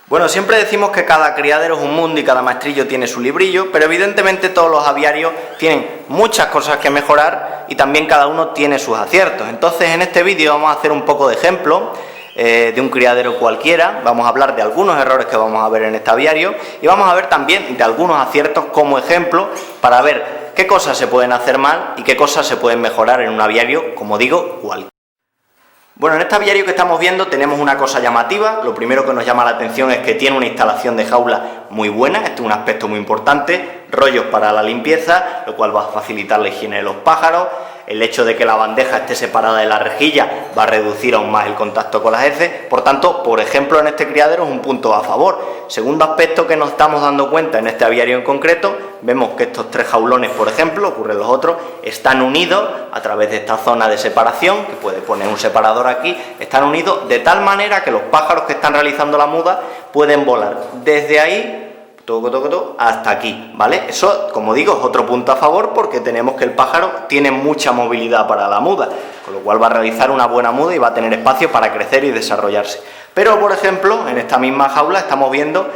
Bueno, siempre decimos que cada criadero es un mundo y cada maestrillo tiene su librillo, pero evidentemente todos los aviarios tienen muchas cosas que mejorar y también cada uno tiene sus aciertos. Entonces, en este vídeo vamos a hacer un poco de ejemplo de un criadero cualquiera. Vamos a hablar de algunos errores que vamos a ver en este aviario y vamos a ver también de algunos aciertos como ejemplo para ver qué cosas se pueden hacer mal y qué cosas se pueden mejorar en un aviario, como digo, cualquiera. Bueno, en este aviario que estamos viendo tenemos una cosa llamativa. Lo primero que nos llama la atención es que tiene una instalación de jaula muy buena. Este es un aspecto muy importante. Rollos para la limpieza, lo cual va a facilitar la higiene de los pájaros. El hecho de que la bandeja esté separada de la rejilla va a reducir aún más el contacto con las heces. Por tanto, por ejemplo, en este criadero es un punto a favor. Segundo aspecto que nos estamos dando cuenta en este aviario en concreto, vemos que estos tres jaulones, por ejemplo, ocurren los otros, están unidos a través de esta zona de separación, que puede poner un separador aquí, están unidos de tal manera que los pájaros que están realizando la muda pueden volar desde ahí hasta aquí, ¿vale? Eso, como digo, es otro punto a favor porque tenemos que el pájaro tiene mucha movilidad para la muda, con lo cual va a realizar una buena muda y va a tener espacio para crecer y desarrollarse. Pero, por ejemplo, en esta misma jaula estamos viendo,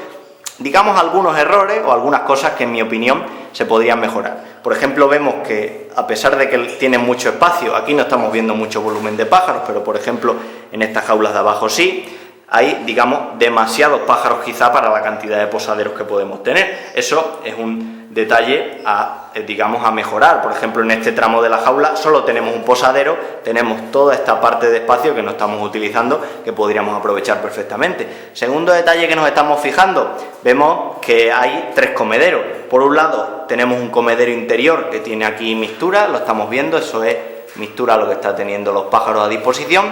digamos, algunos errores o algunas cosas que, en mi opinión, se podrían mejorar. Por ejemplo, vemos que, a pesar de que tienen mucho espacio, aquí no estamos viendo mucho volumen de pájaros, pero, por ejemplo, en estas jaulas de abajo sí, hay, digamos, demasiados pájaros quizá para la cantidad de posaderos que podemos tener. Eso es un detalle a mejorar. Por ejemplo, en este tramo de la jaula solo tenemos un posadero, tenemos toda esta parte de espacio que no estamos utilizando, que podríamos aprovechar perfectamente. Segundo detalle que nos estamos fijando, vemos que hay tres comederos. Por un lado tenemos un comedero interior que tiene aquí mixtura, lo estamos viendo, eso es mixtura lo que están teniendo los pájaros a disposición,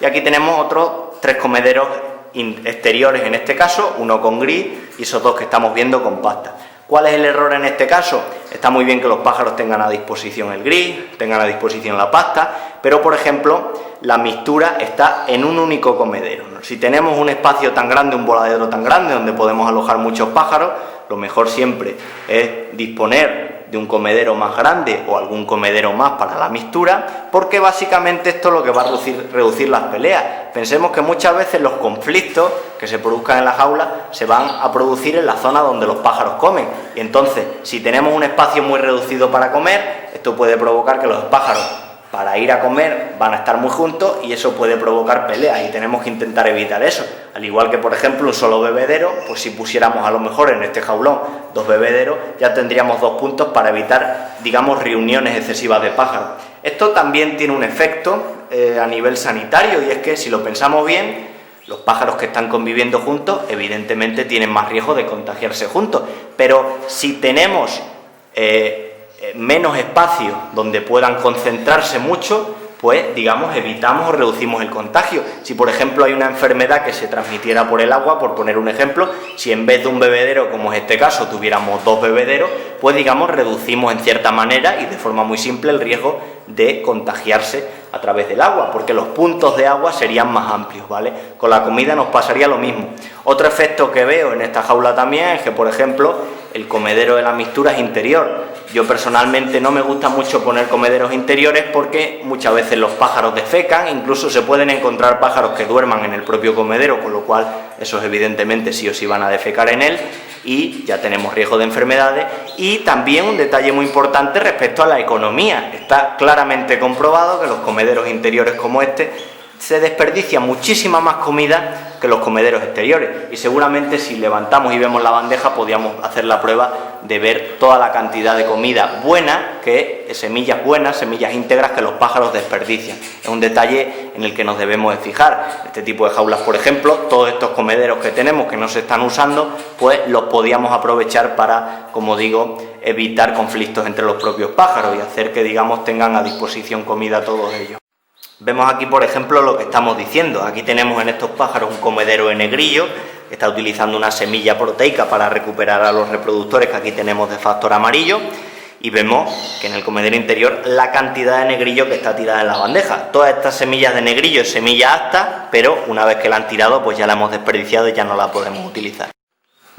y aquí tenemos otros tres comederos exteriores en este caso, uno con gris y esos dos que estamos viendo con pasta. ¿Cuál es el error en este caso? Está muy bien que los pájaros tengan a disposición el gris, tengan a disposición la pasta, pero por ejemplo la mixtura está en un único comedero. Si tenemos un espacio tan grande, un voladero tan grande donde podemos alojar muchos pájaros, lo mejor siempre es disponer de un comedero más grande o algún comedero más para la mixtura, porque básicamente esto es lo que va a reducir las peleas. Pensemos que muchas veces los conflictos que se produzcan en la jaula se van a producir en la zona donde los pájaros comen, y entonces si tenemos un espacio muy reducido para comer, esto puede provocar que los pájaros para ir a comer van a estar muy juntos y eso puede provocar peleas y tenemos que intentar evitar eso. Al igual que, por ejemplo, un solo bebedero, pues si pusiéramos a lo mejor en este jaulón dos bebederos, ya tendríamos 2 puntos para evitar, digamos, reuniones excesivas de pájaros. Esto también tiene un efecto a nivel sanitario, y es que si lo pensamos bien, los pájaros que están conviviendo juntos evidentemente tienen más riesgo de contagiarse juntos, pero si tenemos menos espacio donde puedan concentrarse mucho, pues digamos evitamos o reducimos el contagio. Si por ejemplo hay una enfermedad que se transmitiera por el agua, por poner un ejemplo, si en vez de un bebedero, como es este caso, tuviéramos 2 bebederos, pues digamos reducimos en cierta manera y de forma muy simple el riesgo de contagiarse a través del agua, porque los puntos de agua serían más amplios, ¿vale? Con la comida nos pasaría lo mismo. Otro efecto que veo en esta jaula también es que, por ejemplo, el comedero de la mixtura es interior. Yo personalmente no me gusta mucho poner comederos interiores porque muchas veces los pájaros defecan, incluso se pueden encontrar pájaros que duerman en el propio comedero, con lo cual esos evidentemente sí o sí van a defecar en él y ya tenemos riesgo de enfermedades. Y también un detalle muy importante respecto a la economía. Está claramente comprobado que los comederos interiores como este se desperdicia muchísima más comida que los comederos exteriores, y seguramente si levantamos y vemos la bandeja podríamos hacer la prueba de ver toda la cantidad de comida buena, semillas buenas, semillas íntegras que los pájaros desperdician. Es un detalle en el que nos debemos de fijar. Este tipo de jaulas, por ejemplo, todos estos comederos que tenemos que no se están usando, pues los podíamos aprovechar para, como digo, evitar conflictos entre los propios pájaros y hacer que, digamos, tengan a disposición comida todos ellos. Vemos aquí, por ejemplo, lo que estamos diciendo. Aquí tenemos en estos pájaros un comedero de negrillo que está utilizando una semilla proteica para recuperar a los reproductores que aquí tenemos de factor amarillo, y vemos que en el comedero interior la cantidad de negrillo que está tirada en la bandeja. Todas estas semillas de negrillo es semilla apta, pero una vez que la han tirado pues ya la hemos desperdiciado y ya no la podemos utilizar.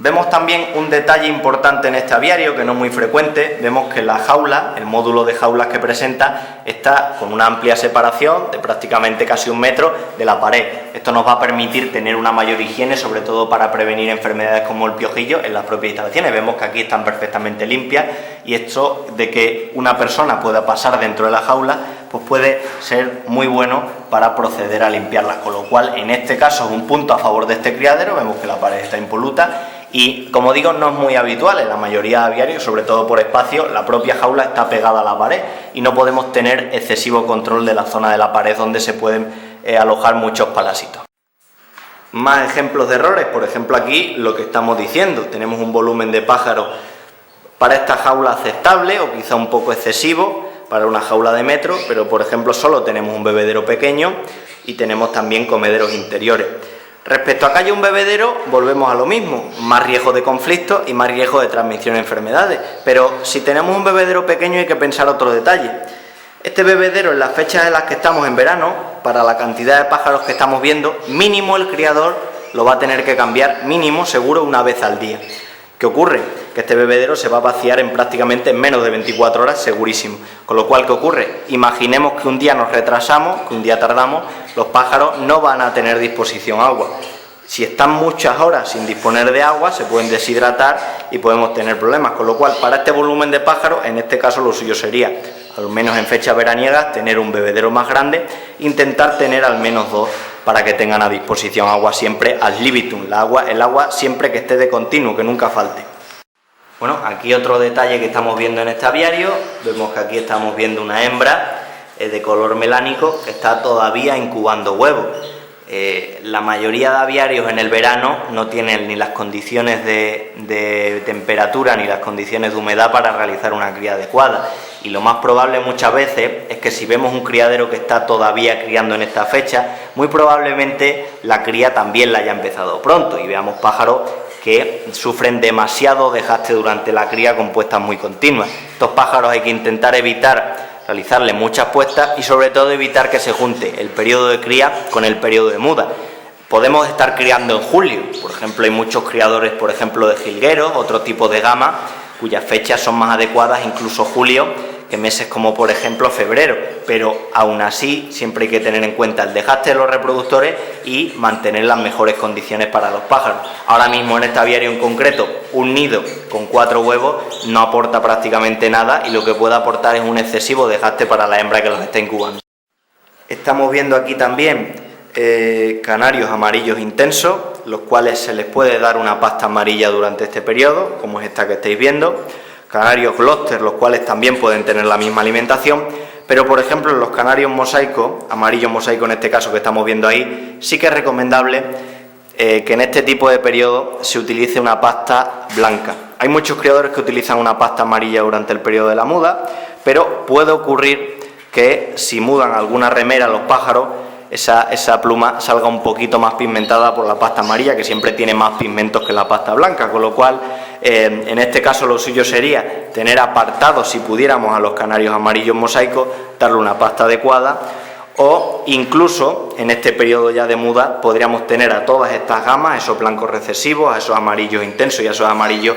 Vemos también un detalle importante en este aviario, que no es muy frecuente. Vemos que la jaula, el módulo de jaulas que presenta, está con una amplia separación de prácticamente casi 1 metro de la pared. Esto nos va a permitir tener una mayor higiene, sobre todo para prevenir enfermedades como el piojillo en las propias instalaciones. Vemos que aquí están perfectamente limpias, y esto de que una persona pueda pasar dentro de la jaula, pues puede ser muy bueno para proceder a limpiarlas, con lo cual en este caso es un punto a favor de este criadero. Vemos que la pared está impoluta. Y, como digo, no es muy habitual en la mayoría de aviarios, sobre todo por espacio, la propia jaula está pegada a la pared y no podemos tener excesivo control de la zona de la pared donde se pueden alojar muchos parásitos. Más ejemplos de errores, por ejemplo aquí lo que estamos diciendo, tenemos un volumen de pájaros para esta jaula aceptable o quizá un poco excesivo para una jaula de metro, pero por ejemplo solo tenemos un bebedero pequeño y tenemos también comederos interiores. Respecto a que haya un bebedero, volvemos a lo mismo, más riesgo de conflicto y más riesgo de transmisión de enfermedades. Pero si tenemos un bebedero pequeño hay que pensar otro detalle. Este bebedero, en las fechas en las que estamos en verano, para la cantidad de pájaros que estamos viendo, mínimo el criador lo va a tener que cambiar, mínimo seguro, 1 vez al día. ¿Qué ocurre? Que este bebedero se va a vaciar en prácticamente menos de 24 horas, segurísimo. Con lo cual, ¿qué ocurre? Imaginemos que un día nos retrasamos, que un día tardamos, los pájaros no van a tener disposición a agua. Si están muchas horas sin disponer de agua, se pueden deshidratar y podemos tener problemas. Con lo cual, para este volumen de pájaros, en este caso lo suyo sería, al menos en fechas veraniegas, tener un bebedero más grande, intentar tener al menos 2 para que tengan a disposición agua siempre ad libitum, el agua siempre que esté de continuo, que nunca falte. Bueno, aquí otro detalle que estamos viendo en este aviario, vemos que aquí estamos viendo una hembra de color melánico que está todavía incubando huevos. La mayoría de aviarios en el verano no tienen ni las condiciones de temperatura ni las condiciones de humedad para realizar una cría adecuada, y lo más probable muchas veces es que si vemos un criadero que está todavía criando en esta fecha, muy probablemente la cría también la haya empezado pronto y veamos pájaros que sufren demasiado desgaste durante la cría con puestas muy continuas. Estos pájaros hay que intentar evitar realizarle muchas puestas y sobre todo evitar que se junte el periodo de cría con el periodo de muda. Podemos estar criando en julio, por ejemplo hay muchos criadores, por ejemplo de jilgueros, otro tipo de gama, cuyas fechas son más adecuadas, incluso julio, que meses como por ejemplo febrero, pero aún así siempre hay que tener en cuenta el desgaste de los reproductores y mantener las mejores condiciones para los pájaros. Ahora mismo en este aviario en concreto, un nido con 4 huevos no aporta prácticamente nada y lo que puede aportar es un excesivo desgaste para la hembra que los está incubando. Estamos viendo aquí también canarios amarillos intensos, los cuales se les puede dar una pasta amarilla durante este periodo, como es esta que estáis viendo. Canarios Gloster, los cuales también pueden tener la misma alimentación, pero por ejemplo en los canarios mosaico, amarillo mosaico en este caso que estamos viendo ahí, sí que es recomendable que en este tipo de periodo se utilice una pasta blanca. Hay muchos criadores que utilizan una pasta amarilla durante el periodo de la muda, pero puede ocurrir que si mudan alguna remera los pájaros, esa pluma salga un poquito más pigmentada por la pasta amarilla, que siempre tiene más pigmentos que la pasta blanca, con lo cual en este caso lo suyo sería tener apartados, si pudiéramos, a los canarios amarillos mosaicos, darle una pasta adecuada, o incluso en este periodo ya de muda podríamos tener a todas estas gamas, esos blancos recesivos, a esos amarillos intensos y a esos amarillos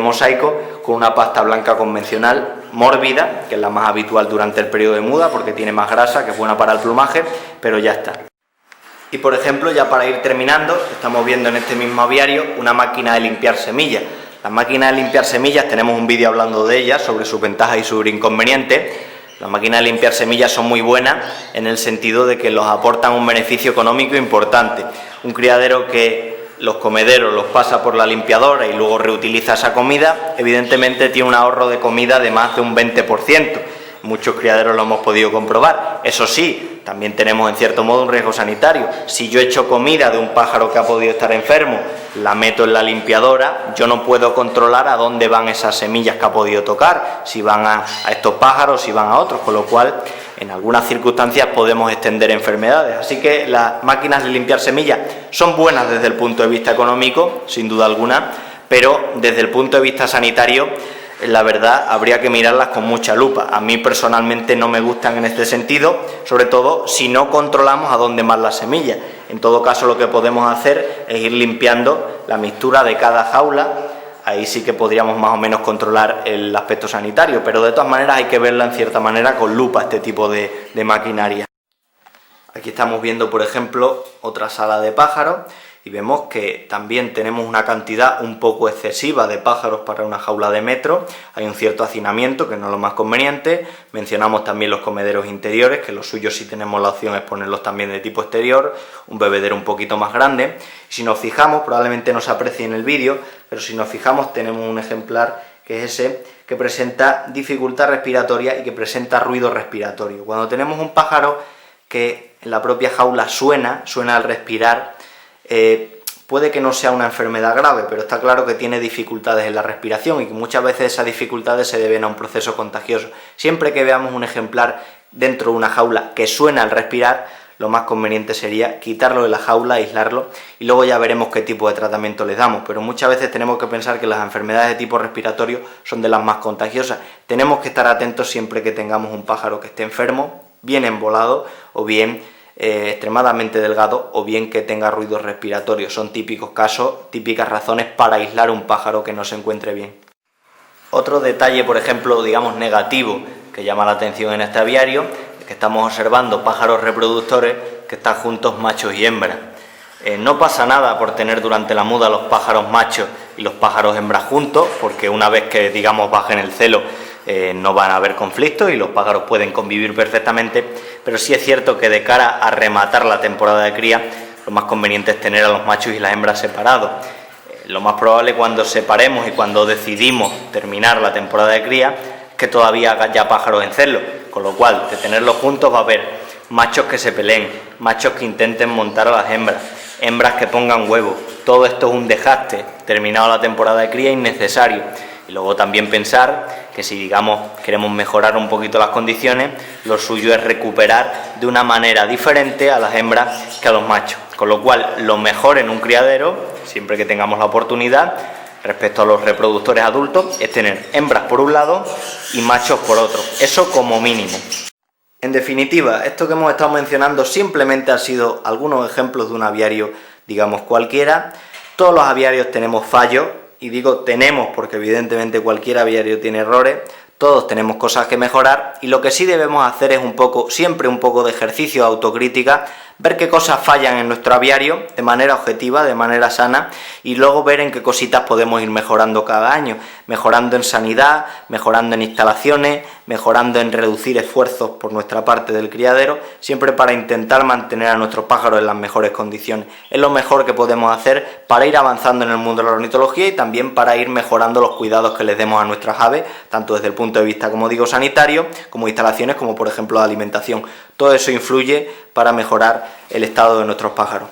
mosaicos, con una pasta blanca convencional mórbida, que es la más habitual durante el periodo de muda porque tiene más grasa, que es buena para el plumaje, pero ya está. Y por ejemplo, ya para ir terminando, estamos viendo en este mismo aviario una máquina de limpiar semillas. Las máquinas de limpiar semillas, tenemos un vídeo hablando de ellas, sobre sus ventajas y sus inconvenientes. Las máquinas de limpiar semillas son muy buenas en el sentido de que los aportan un beneficio económico importante. Un criadero que los comederos los pasa por la limpiadora y luego reutiliza esa comida, evidentemente tiene un ahorro de comida de más de un 20%. Muchos criaderos lo hemos podido comprobar. Eso sí, también tenemos en cierto modo un riesgo sanitario. Si yo echo comida de un pájaro que ha podido estar enfermo, la meto en la limpiadora, yo no puedo controlar a dónde van esas semillas que ha podido tocar, si van a estos pájaros, si van a otros, con lo cual en algunas circunstancias podemos extender enfermedades. Así que las máquinas de limpiar semillas son buenas desde el punto de vista económico, sin duda alguna, pero desde el punto de vista sanitario, la verdad, habría que mirarlas con mucha lupa. A mí personalmente no me gustan en este sentido, sobre todo si no controlamos a dónde van las semillas. En todo caso, lo que podemos hacer es ir limpiando la mixtura de cada jaula, ahí sí que podríamos más o menos controlar el aspecto sanitario, pero de todas maneras hay que verla en cierta manera con lupa, este tipo de maquinaria. Aquí estamos viendo, por ejemplo, otra sala de pájaros y vemos que también tenemos una cantidad un poco excesiva de pájaros para una jaula de metro. Hay un cierto hacinamiento, que no es lo más conveniente. Mencionamos también los comederos interiores, que lo suyo, si tenemos la opción, es ponerlos también de tipo exterior, un bebedero un poquito más grande. Y si nos fijamos, probablemente no se aprecie en el vídeo, pero si nos fijamos tenemos un ejemplar que es ese, que presenta dificultad respiratoria y que presenta ruido respiratorio. Cuando tenemos un pájaro que en la propia jaula suena al respirar, puede que no sea una enfermedad grave, pero está claro que tiene dificultades en la respiración y que muchas veces esas dificultades se deben a un proceso contagioso. Siempre que veamos un ejemplar dentro de una jaula que suena al respirar, lo más conveniente sería quitarlo de la jaula, aislarlo, y luego ya veremos qué tipo de tratamiento les damos. Pero muchas veces tenemos que pensar que las enfermedades de tipo respiratorio son de las más contagiosas. Tenemos que estar atentos siempre que tengamos un pájaro que esté enfermo, bien embolado o bien extremadamente delgado, o bien que tenga ruidos respiratorios. Son típicos casos, típicas razones para aislar un pájaro que no se encuentre bien. Otro detalle, por ejemplo, digamos negativo, que llama la atención en este aviario, es que estamos observando pájaros reproductores que están juntos machos y hembras. No pasa nada por tener durante la muda los pájaros machos y los pájaros hembras juntos, porque una vez que, digamos, bajen el celo, no van a haber conflictos y los pájaros pueden convivir perfectamente, pero sí es cierto que de cara a rematar la temporada de cría, lo más conveniente es tener a los machos y las hembras separados. Lo más probable cuando separemos y cuando decidimos terminar la temporada de cría es que todavía haya pájaros en celo, con lo cual de tenerlos juntos va a haber machos que se peleen, machos que intenten montar a las hembras, hembras que pongan huevos. Todo esto es un desgaste, terminado la temporada de cría, innecesario. Y luego también pensar que si, digamos, queremos mejorar un poquito las condiciones, lo suyo es recuperar de una manera diferente a las hembras que a los machos. Con lo cual, lo mejor en un criadero, siempre que tengamos la oportunidad, respecto a los reproductores adultos, es tener hembras por un lado y machos por otro. Eso como mínimo. En definitiva, esto que hemos estado mencionando simplemente han sido algunos ejemplos de un aviario, digamos, cualquiera. Todos los aviarios tenemos fallos. Y digo tenemos porque evidentemente cualquier aviario tiene errores, todos tenemos cosas que mejorar, y lo que sí debemos hacer es siempre un poco de ejercicio de autocrítica, ver qué cosas fallan en nuestro aviario de manera objetiva, de manera sana, y luego ver en qué cositas podemos ir mejorando cada año, mejorando en sanidad, mejorando en instalaciones, mejorando en reducir esfuerzos por nuestra parte del criadero, siempre para intentar mantener a nuestros pájaros en las mejores condiciones. Es lo mejor que podemos hacer para ir avanzando en el mundo de la ornitología y también para ir mejorando los cuidados que les demos a nuestras aves, tanto desde el punto de vista, como digo, sanitario, como instalaciones, como por ejemplo de alimentación. Todo eso influye para mejorar el estado de nuestros pájaros.